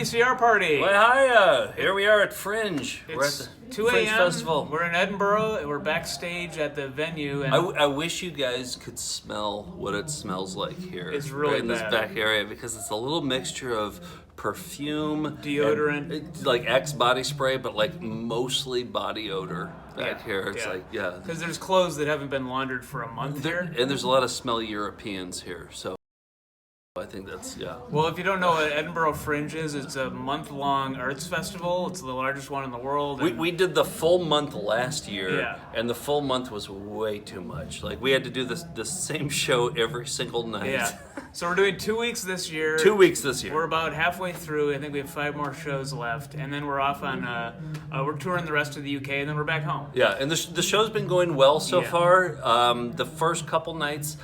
VCR party. Well, hi, here we are at Fringe. We're at It's the 2 Fringe a.m. Festival. We're in Edinburgh. And we're backstage at the venue. And I wish you guys could smell what it smells like here. It's really in this bad. back area because it's a little mixture of perfume, Deodorant. and, like Axe body spray, but like mostly body odor back here. It's because there's clothes that haven't been laundered for a month here. And there's a lot of smelly Europeans here, so I think that's Well, if you don't know what Edinburgh Fringe is, it's a month-long arts festival. It's the largest one in the world. We did the full month last year, Yeah. and the full month was way too much. Like, we had to do the same show every single night. Yeah. So we're doing 2 weeks this year. 2 weeks this year. We're about halfway through. I think we have 5 more shows left, and then we're off on. We're touring the rest of the UK, and then we're back home. Yeah, and the show's been going well so Yeah. far. The first couple nights,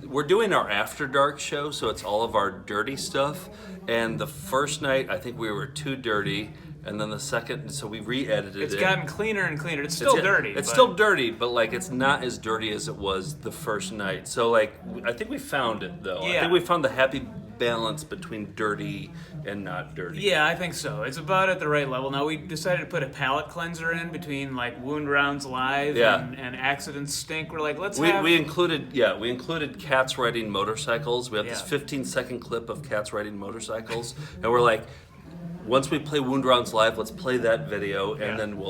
we're doing our After Dark show, so it's all of our dirty stuff. And the first night, I think we were too dirty. And then the second, so we re-edited it. It's gotten cleaner and cleaner. It's still dirty. It's but- still dirty, but like it's not as dirty as it was the first night. So like, I think we found it though. I Yeah. think we found the happy balance between dirty and not dirty. Yeah, I think so. It's about at the right level. Now, we decided to put a palate cleanser in between, like, Wound Rounds Live and Accidents Stink. We're like, We included cats riding motorcycles. We have this Yeah. 15-second clip of cats riding motorcycles, and we're like, once we play Wound Rounds Live, let's play that video, and then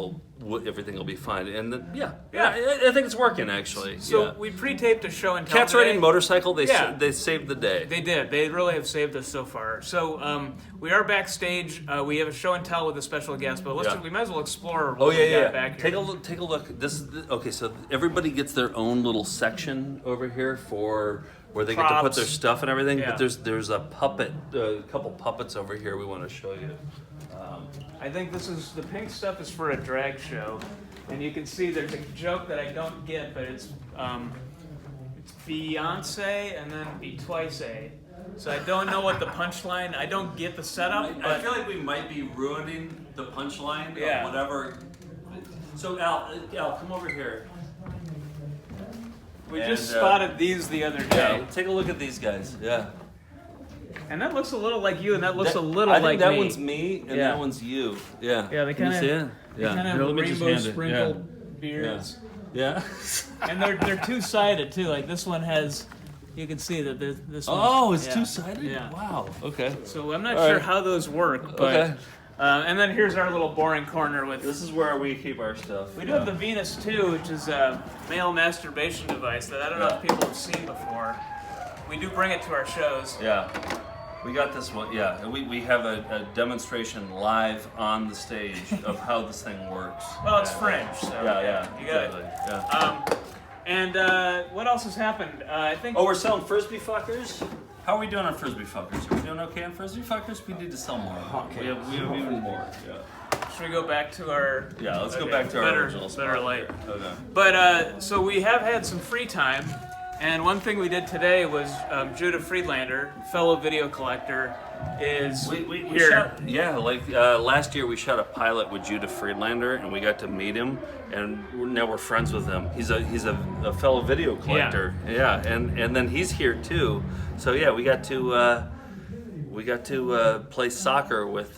everything will be fine. And then, I think it's working actually. So we pre-taped a show and tell Cats today. riding motorcycle, they saved the day. They did. They really have saved us so far. So we are backstage. We have a show and tell with a special guest, but we might as well explore what we got back here. Take a look. This is okay. So everybody gets their own little section over here for where they get to put their stuff and everything. Yeah. But there's a couple puppets over here we want to show you. I think the pink stuff is for a drag show, and you can see there's a joke that I don't get, but it's Beyonce and then Be Twice A. So I don't know what the punchline. I don't get the setup. I feel like we might be ruining the punchline Yeah. of whatever. So Al, come over here. We just spotted these the other day. Yeah, take a look at these guys. Yeah. And that looks a little like you, and that looks a little I like think that me. one's me, and that one's you. Yeah. Yeah, they Can kind you of see it? they kind of have Here, let me just rainbow hand it. sprinkled beards, Yeah. and they're two-sided too. Like this one has, you can see that this one. Oh, it's two-sided? Yeah. Wow. Okay. So I'm not All sure right. how those work, but. Okay. And then here's our little boring corner with. This is where we keep our stuff. We do have the Venus 2, which is a male masturbation device that I don't know if people have seen before. We do bring it to our shows. Yeah. We got this one, yeah. And we have a demonstration live on the stage of how this thing works. Well, it's Fringe, so you got exactly. it. Yeah. And what else has happened? I think. Oh, we're selling Frisbee fuckers? How are we doing on Frisbee fuckers? Are we doing okay on Frisbee fuckers? We need to sell more. Okay. We have even more. Yeah. Should we go back to our? Yeah, let's go back to our original spot. Better light. Okay. But so we have had some free time, and one thing we did today was Judah Friedlander, fellow video collector, is We here. shot, last year we shot a pilot with Judah Friedlander, and we got to meet him, and now we're friends with him. He's a fellow video collector, and then he's here too. So yeah, we got to play soccer with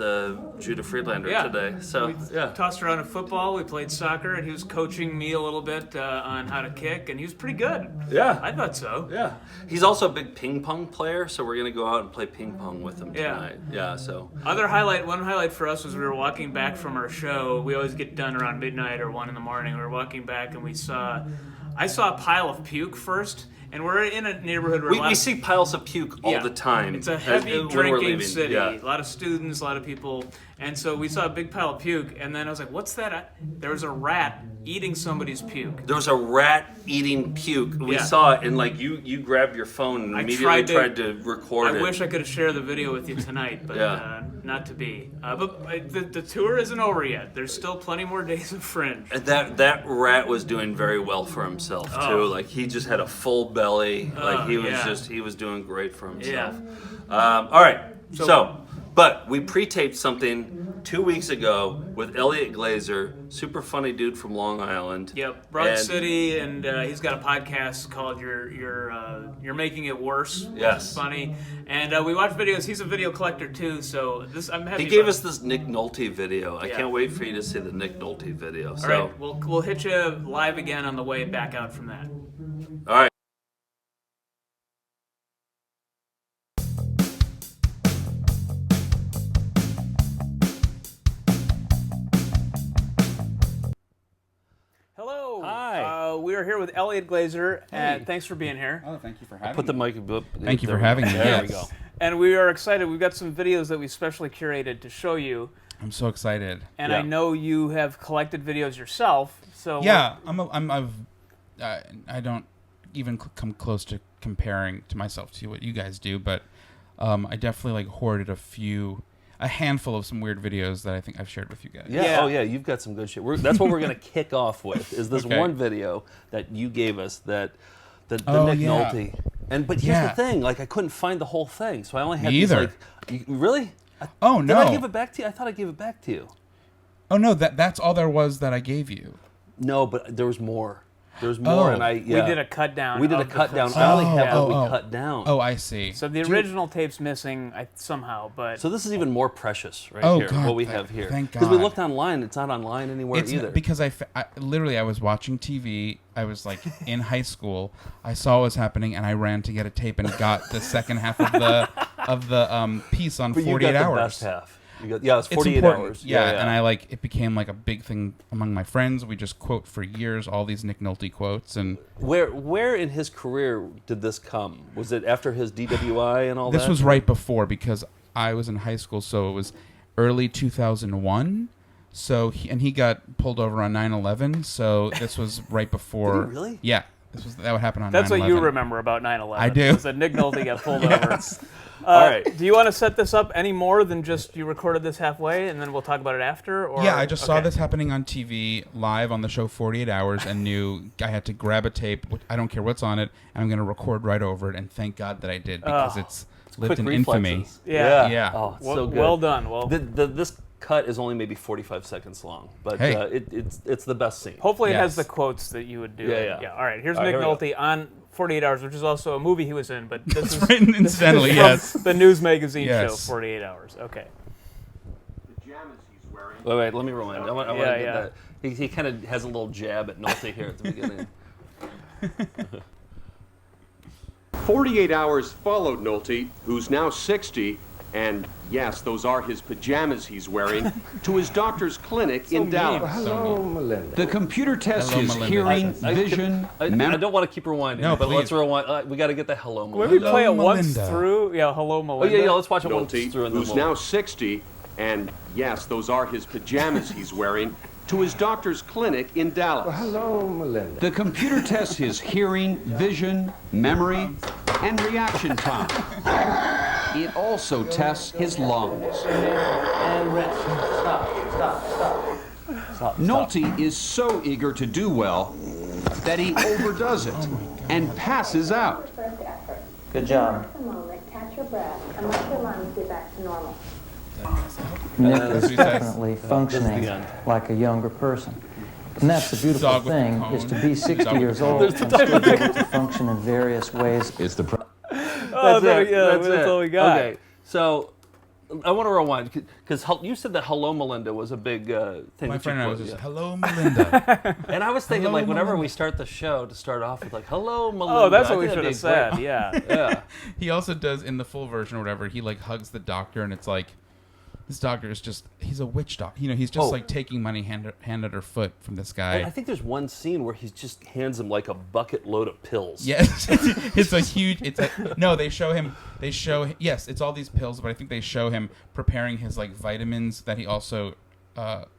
Judah Friedlander today. So We tossed around a football. We played soccer, and he was coaching me a little bit on how to kick, and he was pretty good. Yeah. I thought so. Yeah, he's also a big ping pong player, so we're gonna go out and play ping pong with him tonight. Yeah. So One highlight for us was we were walking back from our show. We always get done around midnight or 1 a.m. We were walking back, and I saw a pile of puke first, and we're in a neighborhood where we see piles of puke all the time. It's a heavy when we're drinking leaving. city. Yeah. A lot of students, a lot of people. And so we saw a big pile of puke, and then I was like, what's that? There was a rat eating somebody's puke. There was a rat eating puke. We Yeah. saw it, and like you grabbed your phone and immediately tried to record it. I wish I could have shared the video with you tonight, but not to be. But the tour isn't over yet. There's still plenty more days of Fringe. And that rat was doing very well for himself too. Like he just had a full belly. Like he was he was doing great for himself. Yeah. All right. So But we pre-taped something 2 weeks ago with Eliot Glazer, super funny dude from Long Island. Yep, Broad City, and he's got a podcast called You're Making It Worse. Which Yes. is funny. And we watch videos. He's a video collector too, so I'm happy. He gave us this Nick Nolte video. I Yeah. can't wait for you to see the Nick Nolte video. All right, we'll hit you live again on the way back out from that. All right. Hello. Hi. We are here with Eliot Glazer, and Hey. thanks for being here. Oh, thank you for having Put the me. mic. Thank you for having me. There we Yes. go. And we are excited. We've got some videos that we specially curated to show you. I'm so excited. And Yeah. I know you have collected videos yourself. So Yeah, I don't even come close to comparing to myself to what you guys do, but I definitely like hoarded a handful of some weird videos that I think I've shared with you guys. Yeah. Yeah. Oh, yeah. You've got some good shit. That's what we're gonna kick off with. Is this Okay. one video that you gave us the Oh, Nick yeah. Nolte. But here's Yeah. the thing. Like, I couldn't find the whole thing, so I only had Me these. either. Really? Oh Did no! I give it back to you? I thought I gave it back to you. Oh no! That's all there was that I gave you. No, but there was more. There's more, Oh. and we did a cut down. We did a of the cut down. first- I only have Oh, what we oh. cut down. Oh, I see. So the original tape's missing somehow, but So this is even more precious right Oh, here, God, what we thank- have here. thank Because we God. looked online, it's not online anywhere It's either. because I literally I was watching TV. I was like in high school. I saw what was happening, and I ran to get a tape and got the second half of the piece on But you 48 got the hours. best half. It's It's 48 important. hours. Yeah, and it became like a big thing among my friends. We just quote for years all these Nick Nolte quotes, and Where in his career did this come? Was it after his DWI and all that? this was right before because I was in high school, so it was early 2001. So he got pulled over on 9/11. So this was right before. Did he really? Yeah, that would happen on. that's 9/11. what you remember about 9/11. I do. Was that Nick Nolte got pulled over. All right. Do you want to set this up any more than just you recorded this halfway and then we'll talk about it after? Or Yeah, I just saw okay. this happening on TV live on the show 48 Hours and knew I had to grab a tape. I don't care what's on it, and I'm going to record right over it. And thank God that I did because it's lived Quick in infamy. reflexes. Yeah. Yeah. Oh, it's Well, so good. well done. Well, This cut is only maybe 45 seconds long, but Hey. it's the best scene. hopefully it has Yes. the quotes that you would do. Yeah. All right, here's All right, Nick here we Nolte on 48 Hours, which is also a movie he was in, but this is Written incidentally, from yes. the news magazine show Yes. 48 Hours. Okay. Wait, let me rewind. I want to Yeah, get yeah. that. He kind of has a little jab at Nolte here at the beginning. 48 Hours followed Nolte, who's now 60, and yes, those are his pajamas he's wearing, to his doctor's clinic in Dallas. So mean. The computer tests Hello, his Melinda. hearing, I vision, I don't want to keep rewinding, No, but let's please. rewind. We got to get the hello. Can we Melinda. play it once Melinda. through? Yeah, hello, Oh Melinda. yeah, let's watch it once Nolte, through. And then who's we'll- now 60, and yes, those are his pajamas he's wearing, to his doctor's clinic in Dallas. The computer tests his hearing, vision, memory, and reaction time. It also tests his lungs. And rest. Stop. Nolte is so eager to do well that he overdoes it and passes out. First effort. Good job. Just a moment, catch your breath, and let your lungs get back to normal. Nick That's is what he says. definitely functioning end. like a younger person. And that's the beautiful Dog with the thing, is to cone. be 60 Dog with years the old cone. and still be able to function in various ways. Oh, That's it. yeah, That's that's it. all we got. Okay, so I want to rewind because you said that "Hello, Melinda" was a big thing. My that you friend and I was quoted, just, yeah. hello, Melinda. And I was thinking, Hello, like, whenever Melinda. we start the show, to start off with, like, "Hello, Melinda." Oh, that's I what we think should that'd have be said. great. Yeah. Yeah. He also does in the full version or whatever. He like hugs the doctor, and it's like this doctor is just—he's a witch doctor. You know, he's just Oh. like taking money hand at her foot from this guy. And I think there's one scene where he just hands him like a bucket load of pills. Yes, it's a huge. No, they show him. Yes, it's all these pills, but I think they show him preparing his like vitamins that he also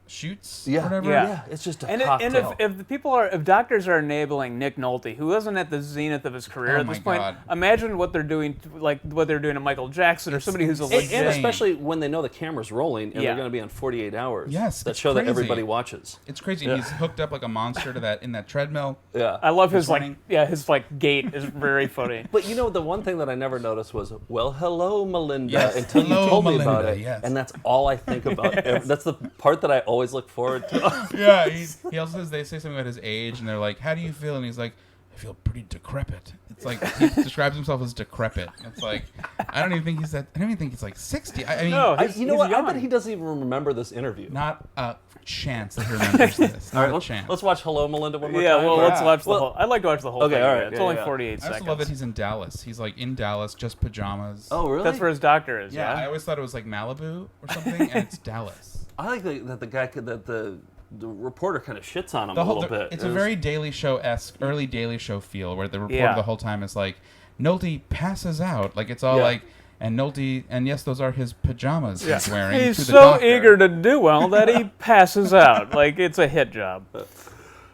shoots. Yeah, or whatever. yeah. It's just a And cocktail. if doctors are enabling Nick Nolte, who wasn't at the zenith of his career Oh at my this point, God. imagine what they're doing, like what they're doing to Michael Jackson or somebody who's a and legit. especially when they know the camera's rolling and Yeah. they're going to be on 48 hours. Yes, that it's show that crazy. everybody watches. It's crazy. And he's hooked up like a monster to that in that treadmill. Yeah. I love his running. his gait is very funny. But you know, the one thing that I never noticed was, well, hello, Melinda, Yes, until hello, you told me about Melinda, it. yes. And that's all I think about. That's the part that I always look forward to. Yeah, he also says, they say something about his age, and they're like, "How do you feel?" And he's like, "I feel pretty decrepit." It's like he describes himself as decrepit. It's like I don't even think he's that. I don't even think he's like 60. I mean, No, You know he's what? I young. bet he doesn't even remember this interview. not a chance that he remembers this. All Not right, a chance. let's watch Hello, Melinda one more Yeah, time. well, Yeah. let's watch the Well- whole. I'd like to watch the whole Okay, thing. all right, It's yeah, only yeah. 48 I seconds. also love that he's in Dallas. He's like in Dallas, just pajamas. Oh, really? That's where his doctor is. yeah. I Yeah. always thought it was like Malibu or something, and it's Dallas. I like that the guy could that the reporter kind of shits on him The a whole, little bit. It's It a was- very Daily Show-esque, early Daily Show feel, where the reporter Yeah. the whole time is like, Nolte passes out. Like it's all Yeah. like, and Nolte, and yes, those are his pajamas he's wearing. He's to the so doctor. eager to do well that he passes out. Like it's a hit job.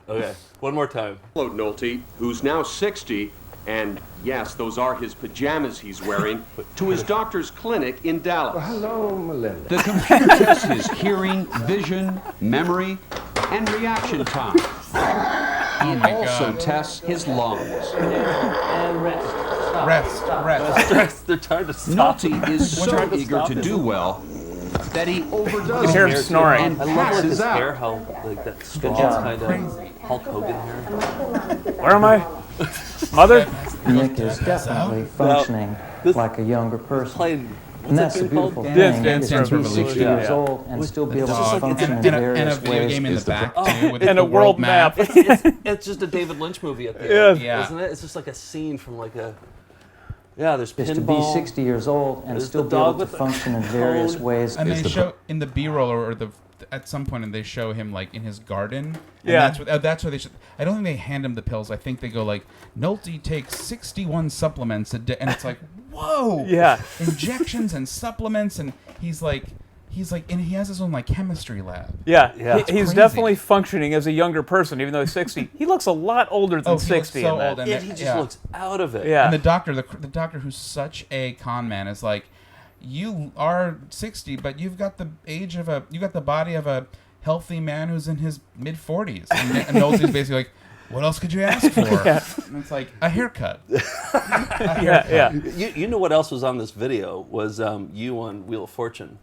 Okay, one more time. Followed Nolte, who's now 60, and yes, those are his pajamas he's wearing, to his doctor's clinic in Dallas. Hello, Melinda. The computer tests his hearing, vision, memory, and reaction time. It my also God. tests his lungs. And rest. Stop. Rest, Stop. rest. They're trying to stop. Nolte is so trying to eager stop to him. do well that he overdoes You can hear him it snoring. and I love like passes his hair, out. how like that strong job. kind of Hulk Hogan hair. Where am I? Mother? Nick is definitely functioning this- like a younger person. Played. And that's the that game called? beautiful Dance thing, Dance is to be Revolution. 60 Yeah. years old and still be able to Dog. function in and a various video ways. game in the back too, with And the a world map. It's just a David Lynch movie at the end, Yeah. isn't it? It's just like a scene from like a. Yeah, there's Is to be pinball. 60 years old and There's still the be able dog to with the function in various cone. ways. And they show in the B-roll or the at some point, and they show him like in his garden. And Yeah. that's where they should. I don't think they hand him the pills. I think they go like, Nolte takes 61 supplements a day, and it's like, whoa, Yeah. injections and supplements, and he's like, and he has his own like chemistry lab. Yeah, Yeah. he's crazy. definitely functioning as a younger person, even though he's 60. He looks a lot older than Oh, he looks 60 so in that. old, and Yeah, he just yeah. looks out of it. Yeah. And the doctor, the doctor who's such a con man, is like, you are 60, but you've got the body of a healthy man who's in his mid 40s. And Nolte's basically like, what else could you ask for? And it's like a haircut. Yeah. You know what else was on this video was you on Wheel of Fortune.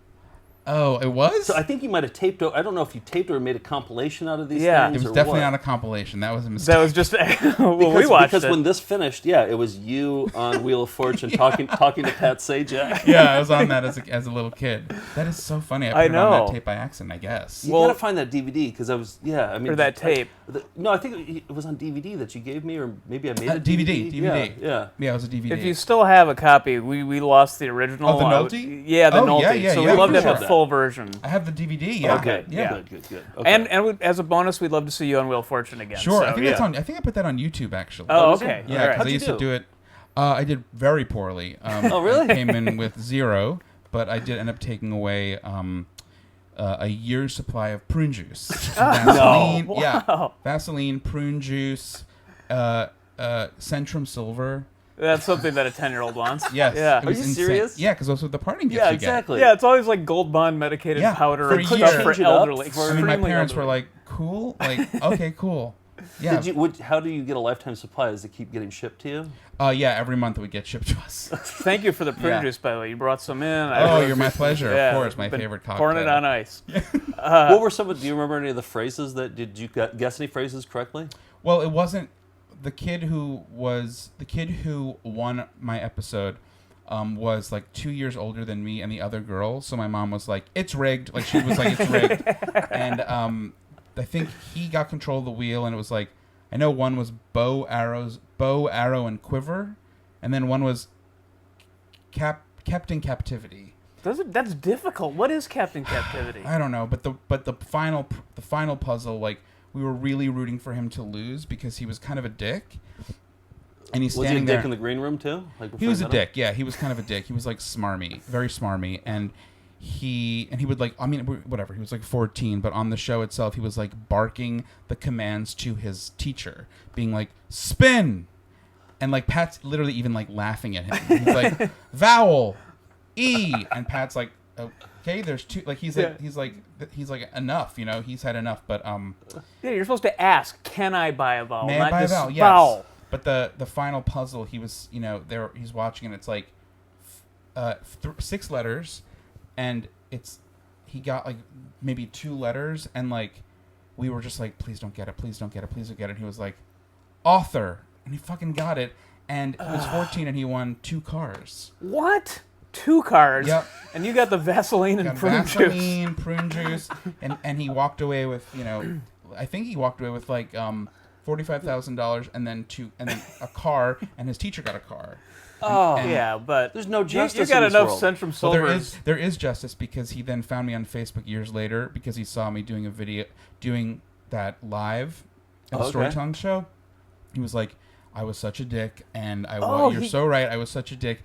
Oh, it was? So I think you might have taped. I don't know if you taped or made a compilation out of these Yeah. things. It was or definitely what. not a compilation. That was a mistake. That was just well, we watched because it. when this finished, yeah, it was you on Wheel of Fortune talking to Pat Sajak. Yeah, I was on that as a little kid. That is so funny. I put it on know. that tape by accident, I guess. You Well- gotta find that DVD because I was I mean Or that tape. No, I think it was on DVD that you gave me, or maybe I made a DVD. Yeah. Yeah, it was a DVD. If you still have a copy, we lost the original. Of the Nolte? Yeah, the Oh, Nolte. yeah, so yeah, we'd love for to have sure. a full version. I have the DVD. Yeah. Okay. Yeah. Good. Okay. And as a bonus, we'd love to see you on Wheel of Fortune again. Sure. So, I think yeah. that's on. I think I put that on YouTube actually. Oh, was it? okay. Yeah, All right. because How'd I you used to do? do it. I did very poorly. Oh, really? I came in with 0, but I did end up taking away a year's supply of prune juice. Vaseline, No. yeah, Wow. Vaseline, prune juice, Centrum Silver. That's something that a 10-year-old wants. Yes. Yeah. it was you insane. serious? Yeah, because those are the parting gifts Yeah, you get. exactly. Yeah, it's always like Gold Bond medicated Yeah, powder for and a year. stuff for Change it up elderly. for- I mean, my extremely parents were elderly. like, "Cool, like okay, cool." Yeah. How do you get a lifetime supply? Does it keep getting shipped to you? Yeah, every month it would get shipped to us. Thank you for the prune Yeah. juice, by the way. You brought some in. Oh, you're my pleasure. Yeah, Of course, my been favorite cocktail. Pouring it on ice. What were some of? Do you remember any of the phrases that? Did you guess any phrases correctly? Well, it wasn't the kid who won my episode. Was like 2 years older than me and the other girl, so my mom was like, "It's rigged." Like she was like, "It's rigged," and I think he got control of the wheel, and it was like, I know one was bow, arrow, and quiver, and then one was kept in captivity. That's difficult. What is Captain Captivity? I don't know, but the final puzzle, like we were really rooting for him to lose because he was kind of a dick. And he's Was he a standing dick there. in the green room too? Like He was a before you dick, yeah. He was kind of a dick. He was like smarmy, very smarmy, and he would like, I mean, whatever, he was like 14, but on the show itself, he was like barking the commands to his teacher, being like, spin. And like Pat's literally even like laughing at him. He's like, vowel, E. And Pat's like, okay, there's two, like he's like enough, you know, he's had enough, but Yeah, you're supposed to ask, can I buy a vowel? may Not I buy a just vowel? Yes. vowel. But the final puzzle, he was, you know, he's watching and it's like 6 letters, and he got like maybe 2 letters, and like we were just like, please don't get it, please don't get it, please don't get it. And he was like, author, and he fucking got it, and he was 14 and he won 2 cars. What? 2 cars? Yep. And you got the Vaseline and Got prune juice. Vaseline, prune juice, and he walked away with, you know, I think he walked away with like $45,000 and then a car, and his teacher got a car. Yeah, but There's no justice You got in this enough world. Centrum Well, Silvers. there is justice, because he then found me on Facebook years later because he saw me doing a video, doing that live at the storytelling show. He was like, I was such a dick, and you're so right, I was such a dick.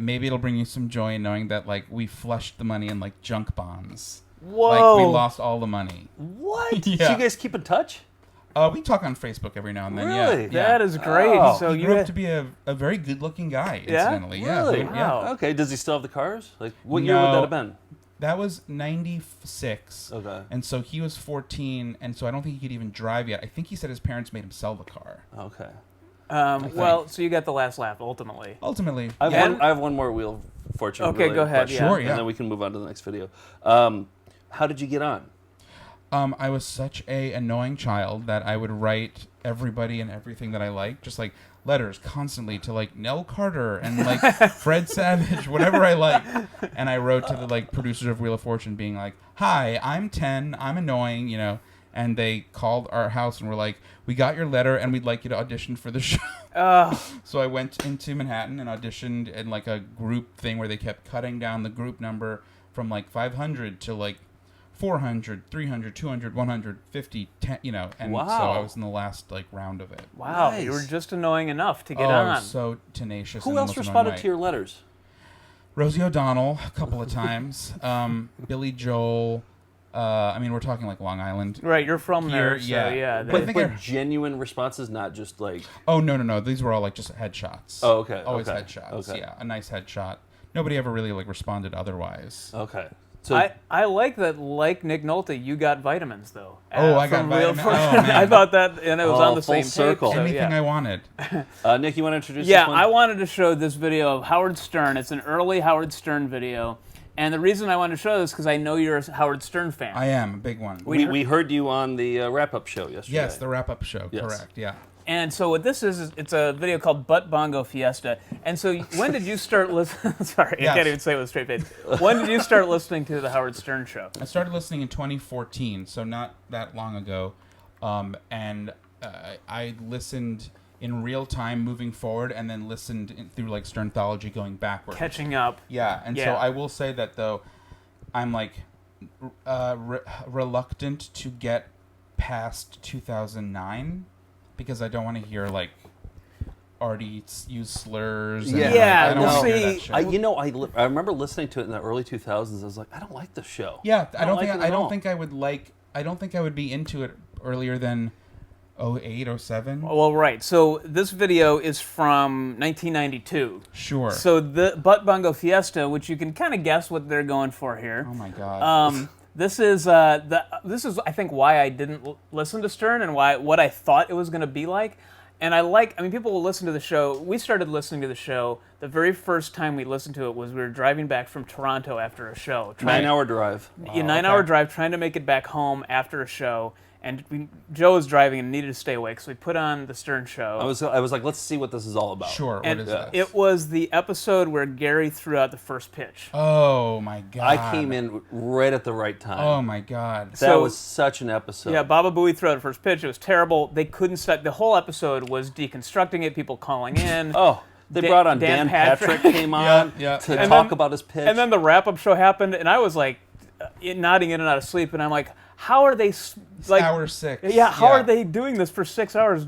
Maybe it'll bring you some joy in knowing that like we flushed the money in like junk bonds. Whoa. Like we lost all the money. What? Yeah. So you guys keep in touch? We talk on Facebook every now and then. Really? Yeah. That is great. Oh. So He you grew up to be a very good-looking guy, incidentally. Yeah. Really? Wow. Okay. Does he still have the cars? Like, what year would No. that have been? That was 96. Okay. And so he was 14, and so I don't think he could even drive yet. I think he said his parents made him sell the car. Okay. well, so you got the last laugh ultimately. Ultimately. I have, yeah. I have one more Wheel of Fortune. Okay, related go ahead, question, yeah. Sure, yeah. And then we can move on to the next video. How did you get on? I was such a annoying child that I would write everybody and everything that I liked, just like letters constantly to like Nell Carter and like Fred Savage, whatever I liked. And I wrote to the like producers of Wheel of Fortune being like, hi, I'm 10, I'm annoying, you know. And they called our house and were like, we got your letter and we'd like you to audition for the show. So I went into Manhattan and auditioned in like a group thing where they kept cutting down the group number from like 500 to like 400, 300, 200, 150, 10, you know, and so Wow. I was in the last like round of it. Wow, Nice. you were just annoying enough to get I on. was so tenacious. Who in the else most annoying responded way. to your letters? Rosie O'Donnell a couple of times. Billy Joel. I mean, we're talking like Long Island. Right, you're from there, Here, so yeah. yeah. But I they- think But genuine responses, not just like. Oh no! These were all like just headshots. Oh, okay. Always okay, headshots. Okay. Yeah, a nice headshot. Nobody ever really like responded otherwise. Okay. So I like that, like Nick Nolte, you got vitamins though. Oh, I got from Wheel of vitamin- Fortune. oh, man. I thought that, and it was Oh, on the full same circle. tape. So, Anything yeah. I wanted. Nick, you want to introduce Yeah, this one? I wanted to show this video of Howard Stern. It's an early Howard Stern video. And the reason I wanted to show this is because I know you're a Howard Stern fan. I am a big one. We heard you on the wrap-up show yesterday. Yes, the wrap-up show. Yes. Correct. Yeah. And so what this is it's a video called Butt Bongo Fiesta. And so when did you start listening? Sorry, Yes. I can't even say it with a straight face. When did you start listening to the Howard Stern show? I started listening in 2014, so not that long ago, and I listened in real time moving forward, and then listened through like Sternthology going backwards. Catching up. Yeah, and so Yeah. I will say that though, I'm like reluctant to get past 2009 because I don't want to hear like already use slurs. And, Yeah. like, Yeah, I don't well, wanna hear that see, shit. I remember listening to it in the early 2000s. I was like, I don't like this show. Yeah, I don't like think it at all. I don't think I would be into it earlier than 08, 07. Well, right. So this video is from 1992. Sure. So the Butt Bongo Fiesta, which you can kind of guess what they're going for here. Oh my god. This is I think why I didn't listen to Stern and what I thought it was going to be like. And I mean, people will listen to the show. We started listening to the show. The very first time we listened to it was we were driving back from Toronto after a show. 9-hour drive. A 9-hour drive, trying to make it back home after a show. And Joe was driving and needed to stay awake, so we put on the Stern show. I was like, let's see what this is all about. Sure. and What is this? it was the episode where Gary threw out the first pitch. Oh my god. I came in right at the right time. Oh my god. That So- was such an episode. Yeah, Baba Booey threw out the first pitch. It was terrible. They couldn't stop. The whole episode was deconstructing it, people calling in. Oh, they brought on Dan Dan Patrick came on yeah. to And talk then- about his pitch. And then the wrap-up show happened, and I was like nodding in and out of sleep, and I'm like, how are they like Hour 6. Yeah, how are they doing this for 6 hours?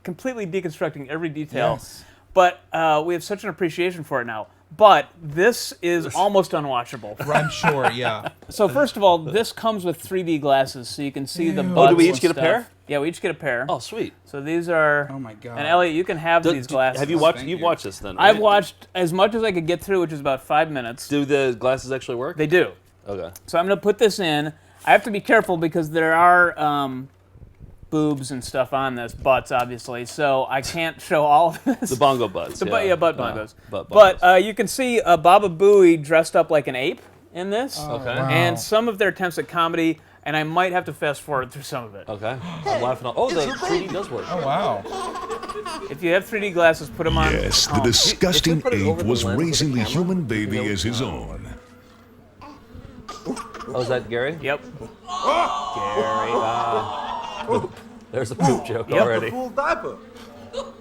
Completely deconstructing every detail. Yes. But we have such an appreciation for it now. But this is almost unwatchable. I'm sure, yeah. So first of all, this comes with 3D glasses, so you can see the Ew. butts Oh, do we and each get a stuff. pair? Yeah, we each get a pair. Oh, sweet. So these are. Oh my God. And Elliot, you can have these glasses. Have you watched? Thank You've you. watched this then? Right? I've watched as much as I could get through, which is about 5 minutes. Do the glasses actually work? They do. Okay. So I'm going to put this in. I have to be careful because there are boobs and stuff on this, butts obviously, so I can't show all of this. The bongo butts. Butt bongos. Butt But bongos. you can see Baba Booey dressed up like an ape in this. Okay. Wow. And some of their attempts at comedy, and I might have to fast forward through some of it. Okay. I'm laughing. Oh, the 3D does work. Oh, wow. If you have 3D glasses, put them on. Yes, the Oh. disgusting put it over ape the was lens of the raising the camera, human baby you know, as his own. Oh, is that Gary? Yep. Gary. There's a poop joke Yep. already. Full diaper.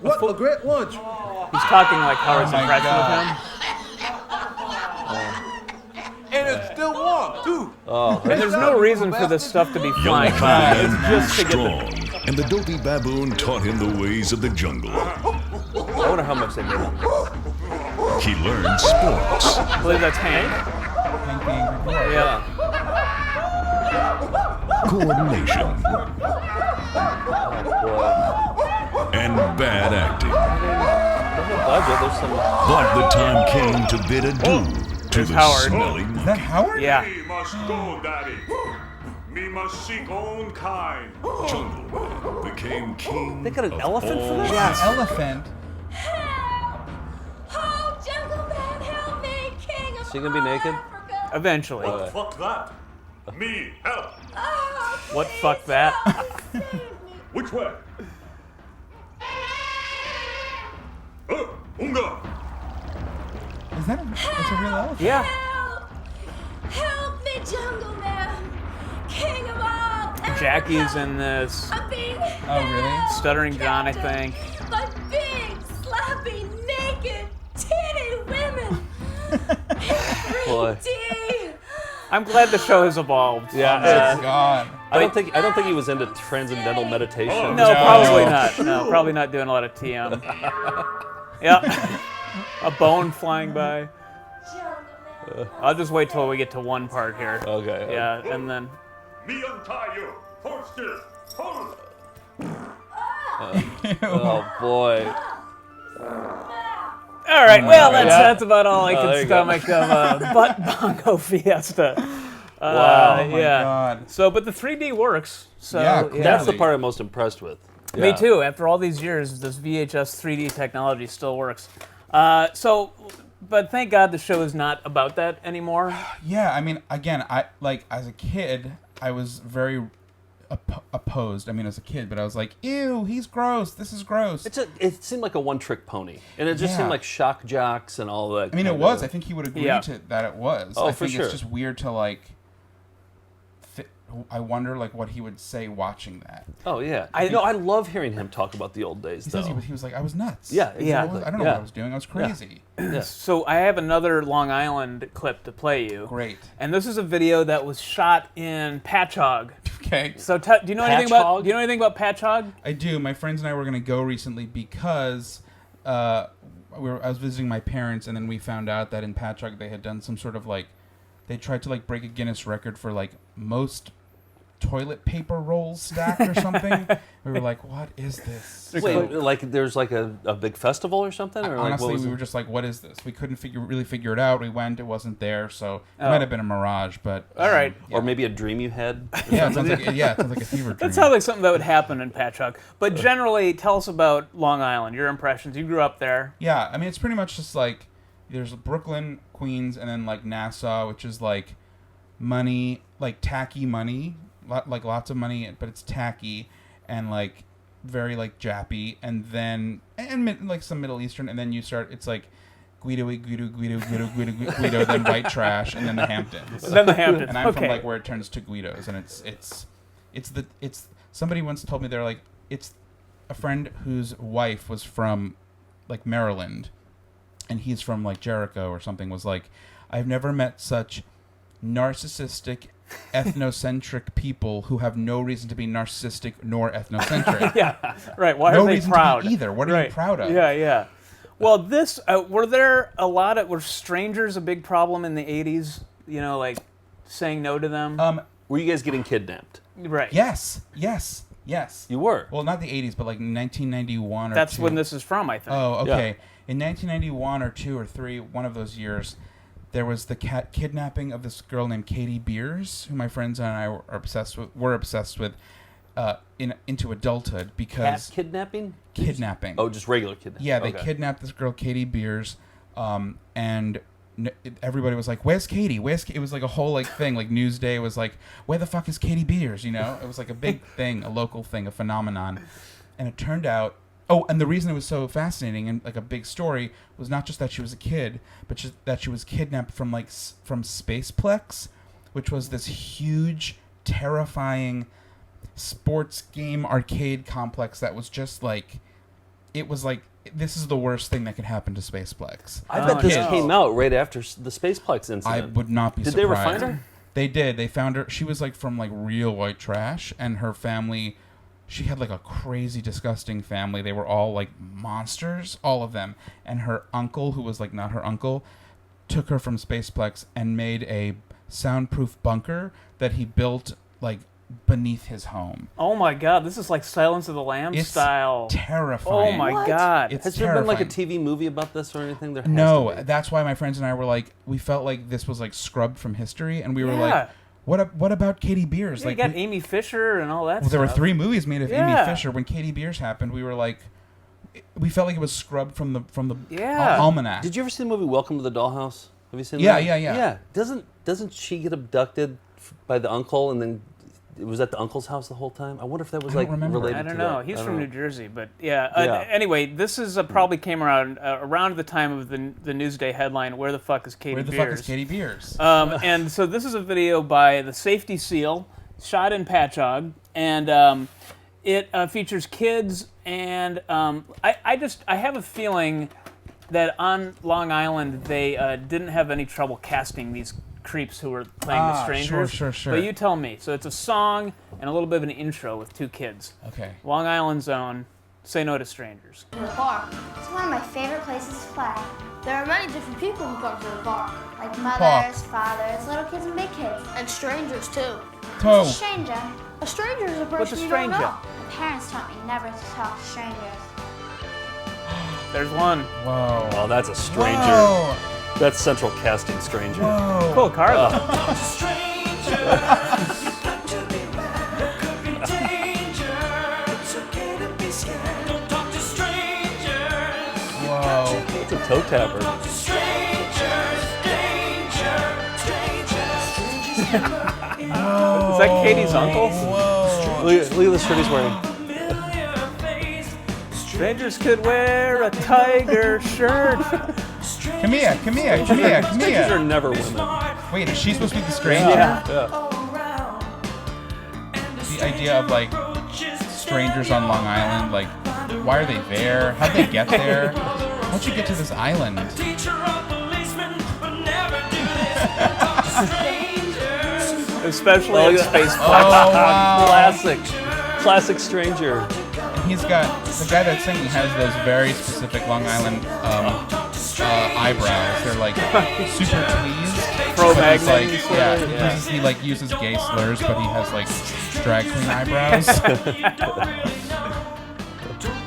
What a great lunch. He's talking like Howard's my impression God. of him. And it's still warm, too. Oh, And there's no reason for this stuff to be flying Young by. man It's grew just to get the. strong, and the dopey baboon taught him the ways of the jungle. I wonder how much they made on this. He learned sports, I believe that's Hank. Hank the Angry Dwarf. Yeah. coordination, Boy. and bad acting. There's no budget. There's some. But the time came to bid adieu to There's the Howard. smelly Is that monkey. Howard? Yeah. Me must go, Daddy. Me must seek own kind. Jungle Man became king. They got an of elephant for all this? Yeah, elephant. Oh, Jungle Man, help me, King of Is she gonna be naked? Africa. Eventually. Okay. Fuck that. Me, help. Oh, What please fuck that? help, save me. Which way? Unga. Is that a real elephant? Yeah. Help! Help me, Jungle Man! King of all Africa. Jackie's in this. I'm being Oh, really? held Stuttering John, I captive think. By big, sloppy, naked, titty women. Boy. Pretty. I'm glad the show has evolved. Yeah. Oh, God. I don't think he was into transcendental meditation. No, No. probably not. No, probably not doing a lot of TM. Yeah. A bone flying by. Jungle Man. I'll just wait till we get to one part here. Okay. Yeah, and then. Me untie you. Hold still. Hold. Oh boy. All right, well, Yeah. that's about all I there can you go. stomach of Butt Bongo Fiesta. Wow. Oh, my yeah. God. So, but the 3D works. So, Yeah, That's the Really? part I'm most impressed with. Me Yeah. too. After all these years, this VHS 3D technology still works. But thank God the show is not about that anymore. Yeah, I mean, again, as a kid, I was very opposed. I mean, as a kid, but I was like, ew, he's gross. This is gross. It seemed like a one-trick pony, and it just Yeah. seemed like shock jocks and all that. I mean, it kind was. I of- think he would agree Yeah. to that it was. Oh, I for think sure. it's just weird to I wonder what he would say watching that. Oh yeah. I love hearing him talk about the old days. He though. says he was like, I was nuts. Yeah, Yeah. exactly. I don't know yeah. what I was doing. I was crazy. Yeah. So I have another Long Island clip to play you. Great. And this is a video that was shot in Patchogue. Okay. So do you know anything about Patchogue? Patchogue? I do. My friends and I were going to go recently because I was visiting my parents, and then we found out that in Patchogue they had done some sort of they tried to break a Guinness record for most toilet paper rolls stacked or something. We were like, what is this? Wait, there's a big festival or something, or Honestly, what was we it? were just like, what is this? We couldn't really figure it out. We went, it wasn't there, so it might have been a mirage, but... All right. Or maybe a dream you had. Yeah, it sounds like a fever dream. That sounds like something that would happen in Patchogue. But generally, tell us about Long Island, your impressions. You grew up there. Yeah, I mean, it's pretty much just there's Brooklyn, Queens, and then Nassau, which is money, tacky money, lots of money, but it's tacky and very jappy, and then some Middle Eastern, and then you start, it's Guido, then white trash, and then the Hamptons. Then the Hamptons. And I'm okay. from where it turns to Guido's, and it's somebody once told me it's a friend whose wife was from Maryland, and he's from Jericho or something, was I've never met such narcissistic, ethnocentric people who have no reason to be narcissistic nor ethnocentric. Yeah, right. Why no are they reason proud? to be either. What are right. you proud of? Yeah, yeah. Well, this were strangers a big problem in the 80s? You know, like saying no to them. Were you guys getting kidnapped? Right. Yes. You were. Well, not the 80s, but like 1991 or That's 2. when this is from, I think. Oh, okay. Yeah. In 1991 or 2 or 3, one of those years, there was the kidnapping of this girl named Katie Beers, who my friends and I were obsessed with, into adulthood because Cat kidnapping? Kidnapping. Oh, just regular kidnapping. Yeah, they Okay. kidnapped this girl, Katie Beers, and everybody was like, "Where's Katie? It was like a whole like thing. Like Newsday was like, "Where the fuck is Katie Beers?" You know, it was like a big thing, a local thing, a phenomenon. And it turned out. Oh, and the reason it was so fascinating and like a big story was not just that she was a kid, but that she was kidnapped from from Spaceplex, which was this huge, terrifying sports game arcade complex that was just like, it was like, this is the worst thing that could happen to Spaceplex. I bet this came out right after the Spaceplex incident. I would not be surprised. Did they ever find her? They did. They found her. She was like from like real white trash, and her family, she had like a crazy, disgusting family. They were all like monsters, all of them. And her uncle, who was like not her uncle, took her from Spaceplex and made a soundproof bunker that he built like beneath his home. Oh my God, this is like Silence of the Lambs style. Terrifying. Oh my God. Has there been like a TV movie about this or anything? There has No, to be. that's why my friends and I were like, we felt like this was like scrubbed from history, and we were like, what about Katie Beers? Yeah, like you got Amy Fisher and all that stuff. There were 3 movies made of Amy Fisher. When Katie Beers happened, we were like, we felt like it was scrubbed from the almanac. Did you ever see the movie Welcome to the Dollhouse? Have you seen Yeah, that? yeah. Yeah. Doesn't she get abducted by the uncle and then it was at the uncle's house the whole time? I wonder if that was like related. I don't to know. that. He's I from don't New know. Jersey, but yeah. Anyway, this is probably came around the time of the Newsday headline, "Where the fuck is Katie Beers?" Where the fuck is Katie Beers? And so this is a video by the Safety Seal, shot in Patchogue, and it features kids. And I have a feeling that on Long Island they didn't have any trouble casting these creeps who were playing the strangers. Sure. But you tell me. So it's a song and a little bit of an intro with 2 kids. Okay. Long Island's own Say No to Strangers. The bar. It's one of my favorite places to play. There are many different people who come to the bar, like mothers, fathers, little kids, and big kids, and strangers too. What's a stranger? A stranger is a person What's a you stranger? don't know. My parents taught me never to talk to strangers. There's one. Whoa. Oh, that's a stranger. Whoa. That's Central Casting Stranger. Whoa. Cool car though. Whoa. It's a toe tapper. Whoa. Is that Katie's uncle? Whoa. Look at the shirt he's wearing. Strangers could wear a tiger shirt. Come here. Strangers are never women. Wait, is she supposed to be the stranger? Yeah. The idea of like strangers on Long Island, like why are they there? How'd they get there? How'd you get to this island? Especially in space. Oh wow! Classic stranger. And he's got the guy that's singing has those very specific Long Island eyebrows. They're like super tweezed. Cro-Magnon. He like uses gay slurs, but he has like drag queen eyebrows.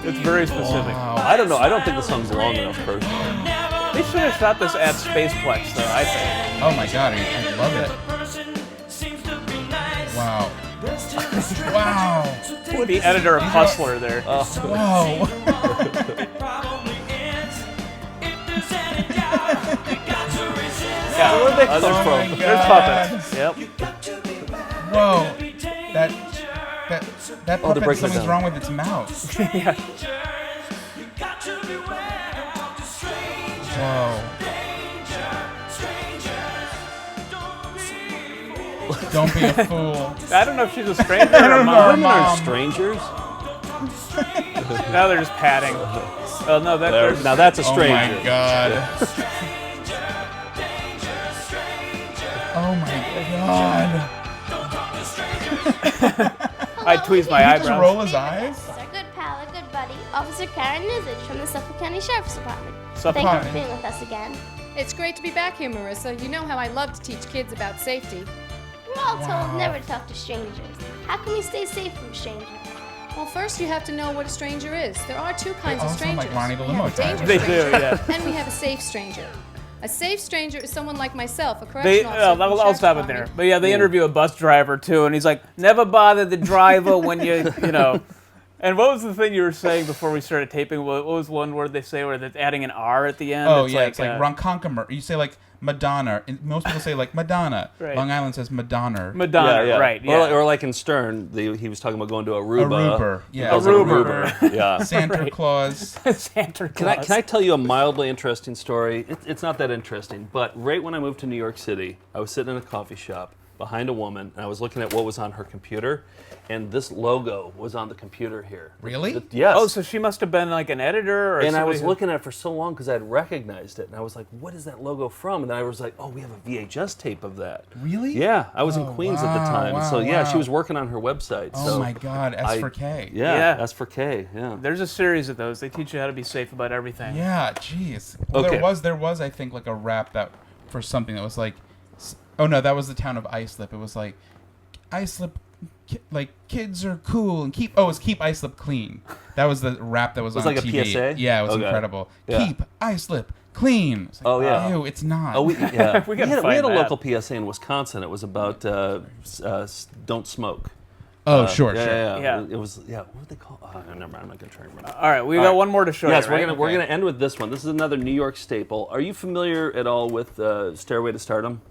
It's very specific. Wow. I don't know. I don't think the song's long enough, personally. They should have shot this at Spaceplex, though, I think. Oh my god, I love it. Wow. Wow. The editor of Hustler there. Whoa. Yeah, Where'd they come there's from? There's puppets. Yep. Whoa. That Oh, the puppet, break something's down. wrong with its mouth. Yeah. Whoa. Don't be a fool. I don't know if she's a stranger or a don't know. mom. Women aren't Mom. strangers. Now they're just padding. Oh no, there's Now that's a Oh stranger. my god. Oh my god. I tweeze my Did he just eyebrows. roll his eyes? He's our good pal, a good buddy. everybody. Officer Karen Nizich from the Suffolk County Sheriff's Department. Suffolk Thank you for County. being with us again. It's great to be back here, Marissa. You know how I love to teach kids about safety. We're all told never to talk to strangers. How can we stay safe from strangers? Well, first you have to know what a stranger is. There are two kinds of all sound strangers. like Ronnie the We have a limo driver. dangerous They do, stranger, yeah. and we have a safe stranger. A safe stranger is someone like myself, a They, correctional officer. from the I'll Sheriff's stop it Department. there. But yeah, they interview a bus driver too, and he's like, "Never bother the driver when you know." And what was the thing you were saying before we started taping? What was one word they say where they're adding an R at the end? Oh, it's like Ronconcomer. You say like Madonna. Most people say like Madonna. Right. Long Island says Madonna. Madonna, right? Yeah. Or like in Stern, he was talking about going to Aruba. Aruba, yeah. Aruba. Yeah. Santa Right. Claus. Santa Claus. Can I tell you a mildly interesting story? It's not that interesting, but right when I moved to New York City, I was sitting in a coffee shop behind a woman, and I was looking at what was on her computer, and this logo was on the computer here. Really? Yes. Oh, so she must have been like an editor, or And I somebody was who- looking at it for so long because I had recognized it, and I was like, "What is that logo from?" And then I was like, "Oh, we have a VHS tape of that." Really? Yeah, I was in Oh, Queens at the wow, time, wow, so yeah, wow. she was working on her website. Oh so my God, S for K. Yeah, S for K. Yeah. There's a series of those. They teach you how to be safe about everything. Yeah, jeez. Well, Okay. there was I think like a rap that for something that was like, oh no, that was the town of Islip. It was like, Islip, like kids are cool and keep Islip clean. That was the rap that was on like a TV. PSA? Yeah, it was Okay. incredible. Yeah. Keep Islip clean. It's like, Oh yeah. Ew, it's not. Oh, yeah. We we gotta had find a that. local PSA in Wisconsin. It was about don't smoke. Oh, sure. Yeah. It was what would they call? Never mind. I'm not gonna try to remember. All right, we All got right. one more to show Yes, you. we're right? gonna end with this one. This is another New York staple. Are you familiar at all with Stairway to Stardom?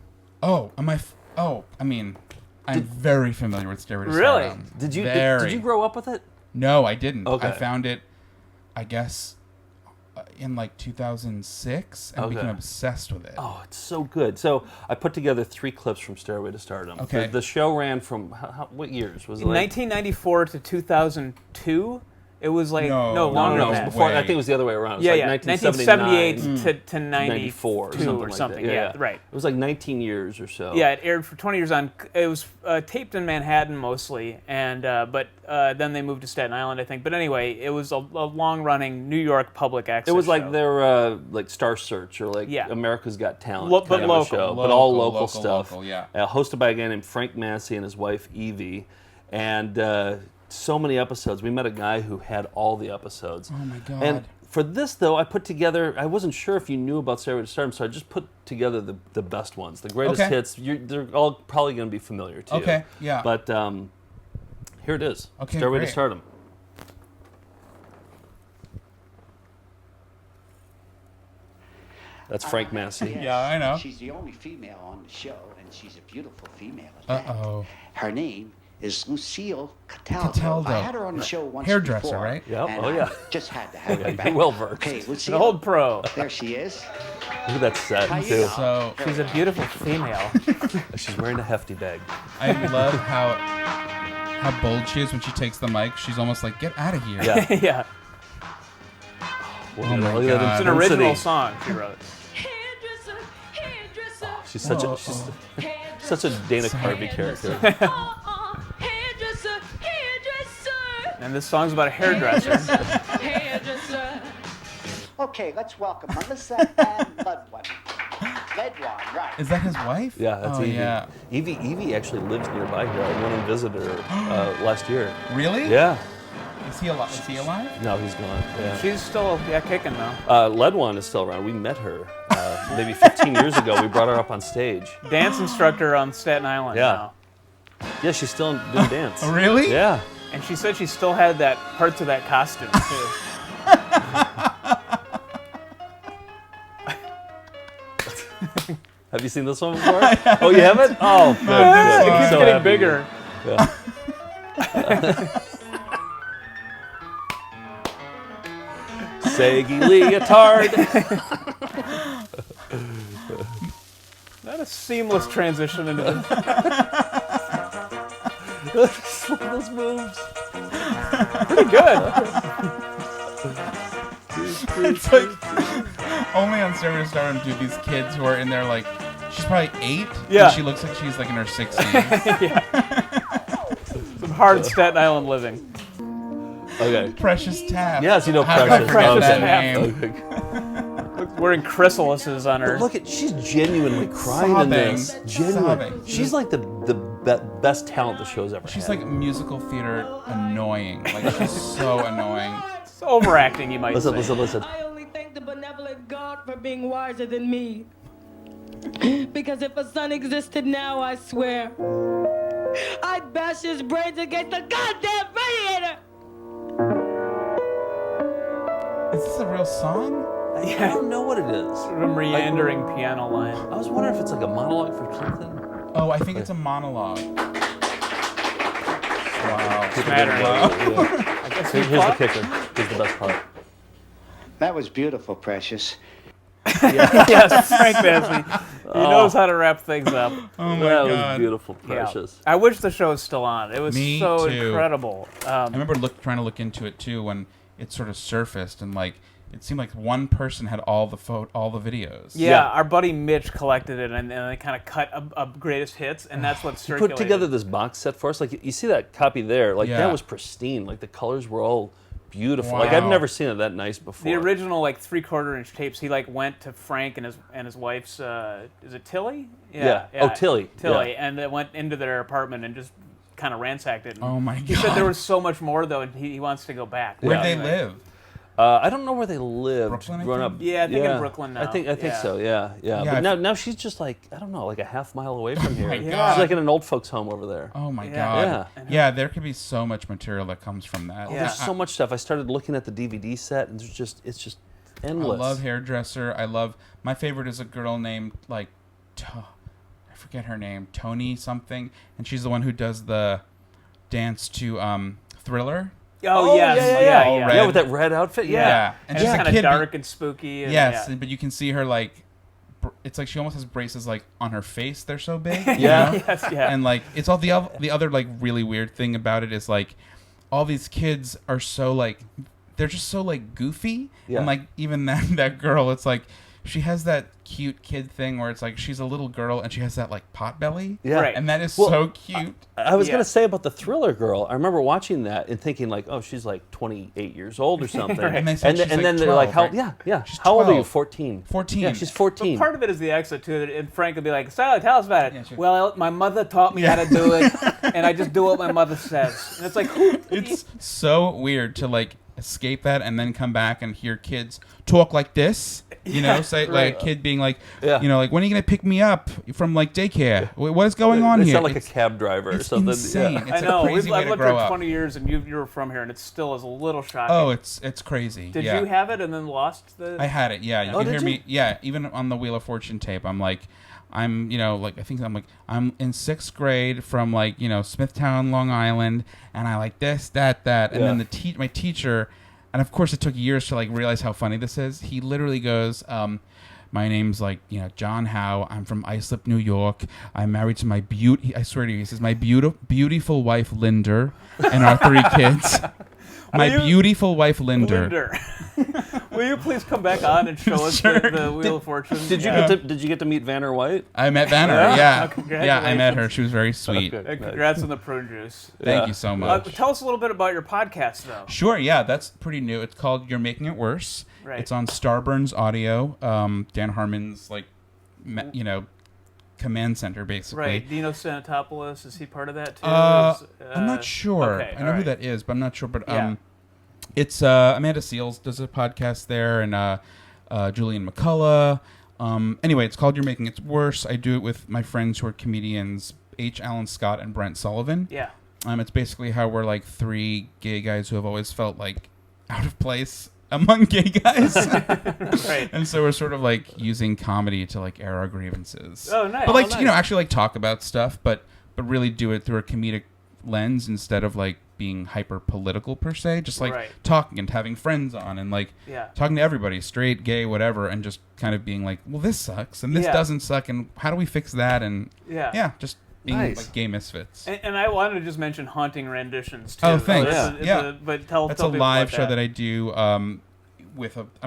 Oh, I mean, I'm very familiar with Stairway to Really? Stardom. Did you Very. did you grow up with it? No, I didn't. Okay. I found it, I guess, in like 2006 and became obsessed with it. Oh, it's so good. So I put together 3 clips from Stairway to Stardom. Okay. The show ran from what years was it? In 1994 to 2002, it was like No, longer No, than it that. was before. I think it was the other way around. It was Yeah, like yeah. 1978 to 94 or or something. something. Like that. Yeah, right. It was like 19 years or so. Yeah, it aired for 20 years on. It was taped in Manhattan mostly, and but then they moved to Staten Island, I think. But anyway, it was a long-running New York public access. It was like show. their like Star Search or like Yeah. America's Got Talent But kind of a local. show, but all local Local, stuff. local, yeah. Hosted by a guy named Frank Massey and his wife Evie, and so many episodes. We met a guy who had all the episodes. Oh my God. And for this though, I put together. I wasn't sure if you knew about Stairway to Stardom, so I just put together the best ones, the greatest Okay. hits. They're all probably going to be familiar to you. Okay, yeah. But here it is. Okay, Stairway to great. Stardom. That's Frank Massey. Yeah, I know. She's the only female on the show, and she's a beautiful female. at that. Uh-oh. Her name is Lucille Cataldo. Cataldo. I had her on the show once Hairdresser, before, right? Yep. and Oh, I yeah. just had to have her You're back. well versed. Okay, Lucille. An old pro. There she is. Look at that set, How you too. doing? So She's a beautiful female. She's wearing a hefty bag. I love how bold she is when she takes the mic. She's almost like, get out of here. Yeah. Yeah, Oh my Look at that God. it's an intensity. original song she wrote. Hairdresser, hairdresser. She's such a such a Dana Carvey character. Hairdresser, hairdresser. And this song's about a hairdresser. Hairdresser. Okay, let's welcome Melissa and Ludwig. Ledwine, right. Is that his wife? Yeah, that's oh, Evie. Yeah. Evie actually lives nearby here. I went and visited her last year. Really? Yeah. Is he alive? Is he alive? No, he's gone. Yeah. She's still kicking though. Ledwine is still around. We met her maybe 15 years ago. We brought her up on stage. Dance instructor on Staten Island Yeah. now. Yeah, she's still doing dance. Oh, really? Yeah. And she said she still had that parts of that costume too. Have you seen this one before? Oh, you haven't? Oh, good. It good. I'm keeps so getting happy. bigger. Yeah. Saggy leotard. Not a seamless transition into the Those moves. pretty good. It's like only on Stairway to Stardom do these kids who are in their like, she's probably 8. Yeah. And she looks like she's like in her 60s. Some hard Staten Island living. Okay. Precious Taft. Yes, you know How could I Precious. forget Okay. that name? Wearing chrysalises on her. But look at, she's genuinely crying Sobbing. in this. Genuine. Sobbing. She's like the best talent the show's ever She's had. like musical theater annoying. Like she's so annoying. It's overacting, you might listen, say. listen. I only thank the benevolent God for being wiser than me. Because if a son existed now, I swear, I'd bash his brains against the goddamn radiator. Is this a real song? I don't know what it is. Sort of a meandering piano line. I was wondering if it's like a monologue for something. Oh, I think it's a monologue. Wow. I guess Here's the kicker. Here's the best part. That was beautiful, Precious. Yes, Frank Massey. He knows how to wrap things up. Oh my That God. was beautiful, Yeah. Precious. I wish the show was still on. It was Me so too. incredible. I remember trying to look into it too when it sort of surfaced, and like it seemed like one person had all the videos. Yeah, our buddy Mitch collected it, and they kind of cut a greatest hits, and that's what He circulated. put together this box set for us. Like, you see that copy there? Like, Yeah. that was pristine. Like, the colors were all beautiful. Like, I've Wow. never seen it that nice before. The original, like 3/4-inch tapes. He like went to Frank and his wife's. Is it Tilly? Yeah. Oh, Tilly. Tilly, Yeah. and they went into their apartment and just kind of ransacked it. And Oh my He said God. there was so much more though, and he wants to go back. Where'd Yeah. they Anyway. live? I don't know where they lived Brooklyn, I growing think? up. Yeah, I think in Brooklyn now. I think Yeah. so. Yeah. Yeah, But I now she's just like, I don't know, like a half mile away from here. my She's God. like in an old folks' home over there. Oh my Yeah. God. Yeah. Yeah, there could be so much material that comes from that. Yeah. There's so much stuff. I started looking at the DVD set, and it's just I endless. love Hairdresser. My favorite is a girl named I forget her name, Tony something, and she's the one who does the dance to Thriller. Oh, yes, yeah. Red. Yeah, with that red outfit. Yeah. And And she's it's a kind of kid, dark and spooky. And, Yes, yeah. but you can see her like, it's like she almost has braces like on her face. They're so big. you Yeah. know? Yes, yeah. And like it's all the other like really weird thing about it is like, all these kids are so like, they're just so like goofy. Yeah. And like even that girl, it's like she has that cute kid thing where it's like she's a little girl and she has that like pot belly. Yeah. Right. And that is Well, so cute. I was Yeah. gonna say about the Thriller girl. I remember watching that and thinking like, oh, she's like 28 years old or something. Right. And they said she's then like they're like, 12, how? right? Yeah. She's How old are you? 12. 14. 14. Yeah, she's But 14. part of it is the accent too, and Frank would be like, "Sally, tell us about it." Yeah, sure. Well, my mother taught me how to do it, and I just do what my mother says. And it's like, It's so weird to like escape that and then come back and hear kids talk like this. You know, say right. like a kid being like, Yeah. you know, like when are you gonna pick me up from like daycare? What is going on They here? sound like It's- a cab driver or it's something. insane. Yeah. It's I a know. crazy way I've to lived grow here up. 20 years, and you were from here, and it still is a little shocking. Oh, it's crazy. Did yeah. you have it and then lost the? I had it. Yeah, you Oh, can hear did me. you? Yeah, even on the Wheel of Fortune tape, I'm like, I'm in 6th grade from like Smithtown, Long Island, and I like this, that, and Yeah. then my teacher, and of course it took years to like realize how funny this is. He literally goes, my name's like John Howe. I'm from Islip, New York. I'm married to my I swear to you, he says my beautiful wife Linda, and our 3 kids. My beautiful wife Linda. Will you please come back on and show us the Wheel of Fortune? Did you get to meet Vanner White? I met Vanner. Yeah, Oh, yeah, I met her. She was very sweet. Okay. And congrats on the prune juice. Thank you so much. Tell us a little bit about your podcast, though. Sure, yeah, that's pretty new. It's called You're Making It Worse. Right. It's on Starburns Audio, Dan Harmon's command center, basically. Right. Dino Sanatopoulos, is he part of that too? I'm not sure. Okay, I know who that is, but I'm not sure. But Yeah. it's Amanda Seales does a podcast there, and Julian McCullough. Anyway, it's called You're Making It Worse. I do it with my friends who are comedians, H. Alan Scott and Brent Sullivan. Yeah. It's basically how we're like 3 gay guys who have always felt like out of place among gay guys. Right. And so we're sort of like using comedy to like air our grievances. Oh, nice. But like, Oh, nice. actually like talk about stuff, but really do it through a comedic lens instead of like being hyper political per se. Just like Right. talking and having friends on and like Yeah. talking to everybody, straight, gay, whatever, and just kind of being like, well, this sucks and this Yeah. doesn't suck, and how do we fix that? And Yeah. just being Nice. like gay misfits. And I wanted to just mention Haunting Renditions too. Oh, thanks. It's Yeah. but tell That's tell a people live about show that I do I'm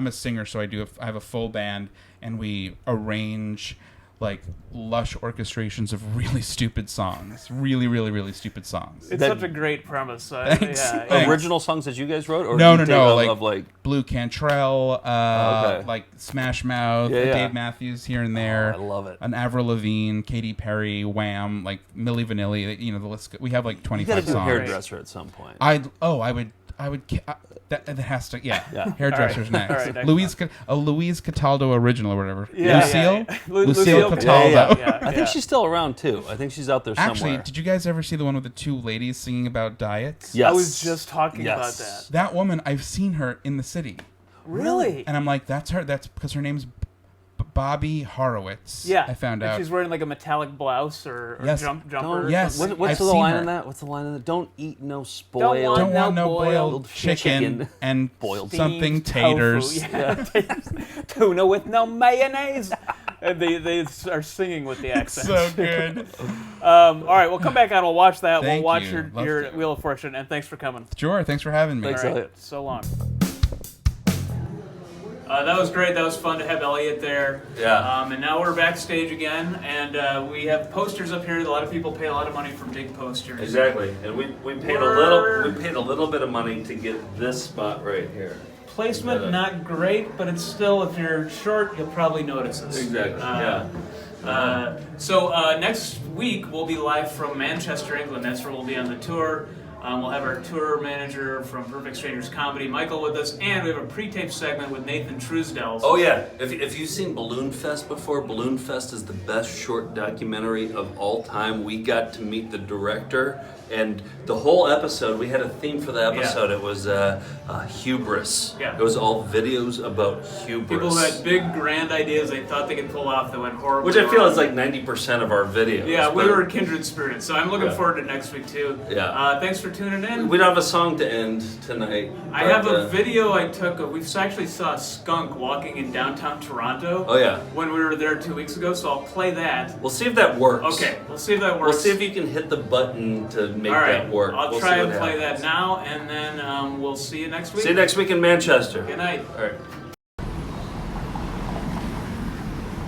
a singer, so I have a full band, and we arrange like lush orchestrations of really stupid songs, really stupid songs. It's such a great premise. Thanks. Yeah, Thanks. Original songs that you guys wrote, or No, you did of, like, like Blue Cantrell, okay. like Smash Mouth, Yeah, yeah. Dave Matthews here and there. I love it. An Avril Lavigne, Katy Perry, Wham, like Milli Vanilli. You know the list. We have like 25 You gotta do songs. Hairdresser at some point. I would. That has to. Yeah. Hairdresser's All right. next. All right, next Louise Cataldo original or whatever. Yeah, Lucille. yeah. Lucille Cataldo. I think she's still around too. I think she's out there Actually, somewhere. did you guys ever see the one with the two ladies singing about diets? Yes. I was just talking about that. That woman, I've seen her in the city. Really? And I'm like, that's her. That's because her name's Bobby Horowitz. Yeah. I found And out. she's wearing like a metallic blouse or Yes. jumper. Yes. What's I've the seen line her. in that? What's the line in that? Don't eat no spoiled. Don't want no boiled boiled chicken and boiled something Steamed taters. tofu. Yeah. Tuna with no mayonnaise. And they are singing with the accent. So good. All right, we'll come back on. We'll watch that. Thank we'll watch you. Love your to. Wheel of Fortune, and thanks for coming. Sure. Thanks for having me. Thanks, All right, Eliot. so long. That was great. That was fun to have Eliot there. Yeah. And now we're backstage again, and we have posters up here. A lot of people pay a lot of money for big posters. Exactly, and we paid a little bit of money to get this spot right here. Placement not great, but it's still, if you're short, you'll probably notice us. Exactly. So next week we'll be live from Manchester, England. That's where we'll be on the tour. We'll have our tour manager from Perfect Strangers Comedy, Michael, with us, and we have a pre-tape segment with Nathan Truesdell. Oh yeah, if you've seen Balloon Fest before, Balloon Fest is the best short documentary of all time. We got to meet the director, and the whole episode, we had a theme for the episode. Yeah. It was hubris. Yeah. It was all videos about hubris. People who had big, grand ideas they thought they could pull off that went horribly Which I feel wrong. is like 90% of our videos. Yeah, we but were kindred spirits, so I'm looking Yeah. forward to next week too. Yeah. Thanks for tuning in. We don't have a song to end tonight. I have a video I took. We actually saw a skunk walking in downtown Toronto. Oh yeah. When we were there 2 weeks ago, so I'll play that. We'll see if that works. Okay, we'll see if that We'll works. see if you can hit the button to make All right, that work. I'll We'll try see and what play happens. that now, and then we'll see you next week. See you next week in Manchester. Good night. All right.